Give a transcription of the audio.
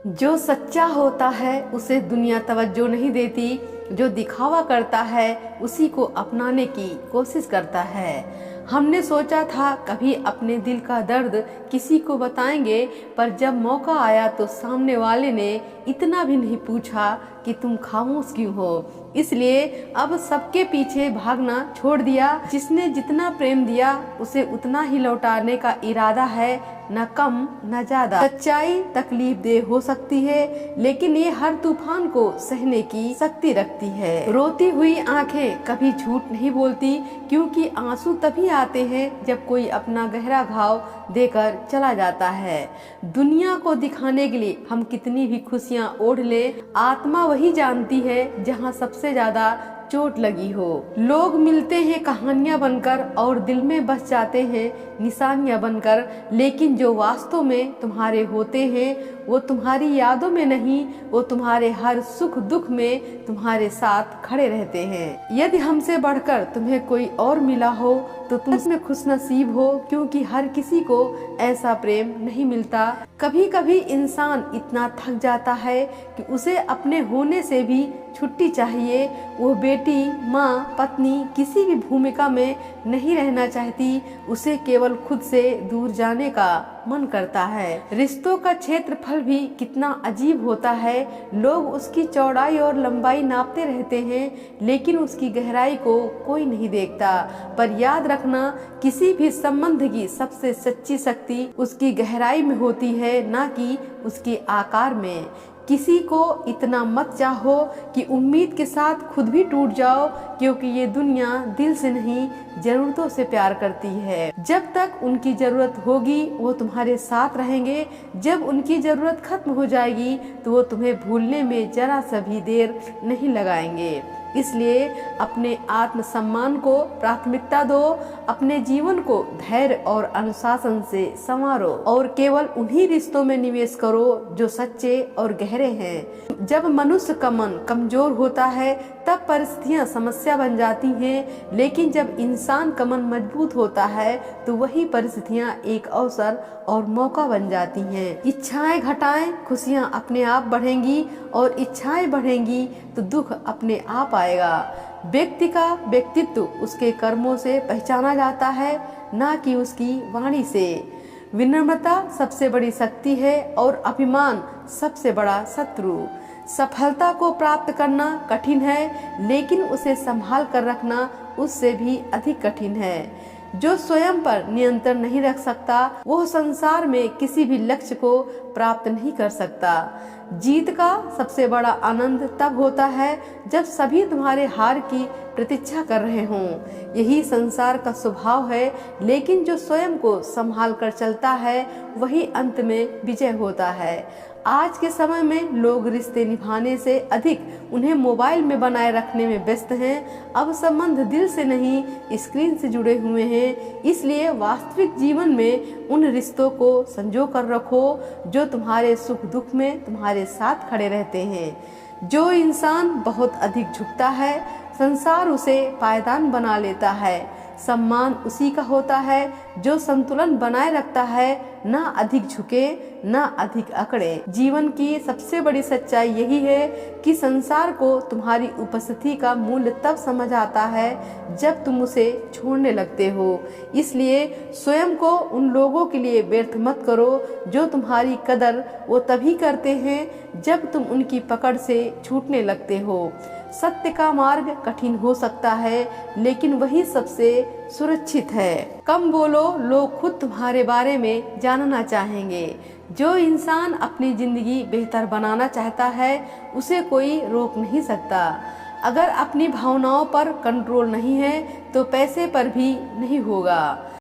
जो सच्चा होता है उसे दुनिया तवज्जो नहीं देती, जो दिखावा करता है उसी को अपनाने की कोशिश करता है। हमने सोचा था कभी अपने दिल का दर्द किसी को बताएंगे, पर जब मौका आया तो सामने वाले ने इतना भी नहीं पूछा कि तुम खामोश क्यों हो। इसलिए अब सबके पीछे भागना छोड़ दिया। जिसने जितना प्रेम दिया उसे उतना ही लौटाने का इरादा है, न कम न ज्यादा। सच्चाई तकलीफ देह हो सकती है, लेकिन ये हर तूफान को सहने की शक्ति रखती है। रोती हुई आंखें कभी झूठ नहीं बोलती, क्योंकि आंसू तभी आते हैं जब कोई अपना गहरा घाव देकर चला जाता है। दुनिया को दिखाने के लिए हम कितनी भी खुशियां ओढ़ ले, आत्मा वही जानती है जहां सबसे ज्यादा चोट लगी हो। लोग मिलते हैं कहानियां बनकर और दिल में बस जाते हैं निशानियां बनकर, लेकिन जो वास्तव में तुम्हारे होते हैं वो तुम्हारी यादों में नहीं, वो तुम्हारे हर सुख दुख में तुम्हारे साथ खड़े रहते हैं। यदि हमसे बढ़कर तुम्हें कोई और मिला हो तो तुम इसमें खुश नसीब हो, क्योंकि हर किसी को ऐसा प्रेम नहीं मिलता। कभी कभी इंसान इतना थक जाता है कि उसे अपने होने से भी छुट्टी चाहिए। वो बेटी, माँ, पत्नी किसी भी भूमिका में नहीं रहना चाहती, उसे केवल खुद से दूर जाने का मन करता है। रिश्तों का क्षेत्रफल भी कितना अजीब होता है। लोग उसकी चौड़ाई और लंबाई नापते रहते हैं, लेकिन उसकी गहराई को कोई नहीं देखता। पर याद रखना, किसी भी संबंध की सबसे सच्ची शक्ति उसकी गहराई में होती है, ना कि उसके आकार में। किसी को इतना मत चाहो कि उम्मीद के साथ खुद भी टूट जाओ, क्योंकि ये दुनिया दिल से नहीं जरूरतों से प्यार करती है। जब तक उनकी जरूरत होगी वो तुम्हारे साथ रहेंगे, जब उनकी जरूरत खत्म हो जाएगी तो वो तुम्हें भूलने में जरा सा भी देर नहीं लगाएंगे। इसलिए अपने आत्मसम्मान को प्राथमिकता दो, अपने जीवन को धैर्य और अनुशासन से संवारो और केवल उन्हीं रिश्तों में निवेश करो जो सच्चे और गहरे हैं। जब मनुष्य का मन कमजोर होता है तब परिस्थितियां समस्या बन जाती हैं, लेकिन जब इंसान का मन मजबूत होता है तो वही परिस्थितियां एक अवसर और मौका बन जाती हैं। इच्छाएं घटाएं, खुशियां अपने आप बढ़ेंगी, और इच्छाएं बढ़ेंगी तो दुख अपने आप आएगा। व्यक्ति का व्यक्तित्व उसके कर्मों से पहचाना जाता है, ना कि उसकी वाणी से। विनम्रता सबसे बड़ी शक्ति है और अभिमान सबसे बड़ा शत्रु। सफलता को प्राप्त करना कठिन है, लेकिन उसे संभाल कर रखना उससे भी अधिक कठिन है। जो स्वयं पर नियंत्रण नहीं रख सकता वो संसार में किसी भी लक्ष्य को प्राप्त नहीं कर सकता। जीत का सबसे बड़ा आनंद तब होता है जब सभी तुम्हारे हार की प्रतीक्षा कर रहे हों। यही संसार का स्वभाव है, लेकिन जो स्वयं को संभाल कर चलता है वही अंत में विजय होता है। आज के समय में लोग रिश्ते निभाने से अधिक उन्हें मोबाइल में बनाए रखने में व्यस्त हैं। अब संबंध दिल से नहीं स्क्रीन से जुड़े हुए हैं। इसलिए वास्तविक जीवन में उन रिश्तों को संजो कर रखो जो तुम्हारे सुख दुख में तुम्हारे साथ खड़े रहते हैं। जो इंसान बहुत अधिक झुकता है संसार उसे पायदान बना लेता है। सम्मान उसी का होता है जो संतुलन बनाए रखता है, ना अधिक झुके ना अधिक अकड़े। जीवन की सबसे बड़ी सच्चाई यही है कि संसार को तुम्हारी उपस्थिति का मूल्य तब समझ आता है जब तुम उसे छोड़ने लगते हो। इसलिए स्वयं को उन लोगों के लिए व्यर्थ मत करो जो तुम्हारी कदर वो तभी करते हैं जब तुम उनकी पकड़ से छूटने लगते हो। सत्य का मार्ग कठिन हो सकता है, लेकिन वही सबसे सुरक्षित है। कम बोलो, लोग खुद तुम्हारे बारे में जानना चाहेंगे। जो इंसान अपनी जिंदगी बेहतर बनाना चाहता है उसे कोई रोक नहीं सकता। अगर अपनी भावनाओं पर कंट्रोल नहीं है तो पैसे पर भी नहीं होगा।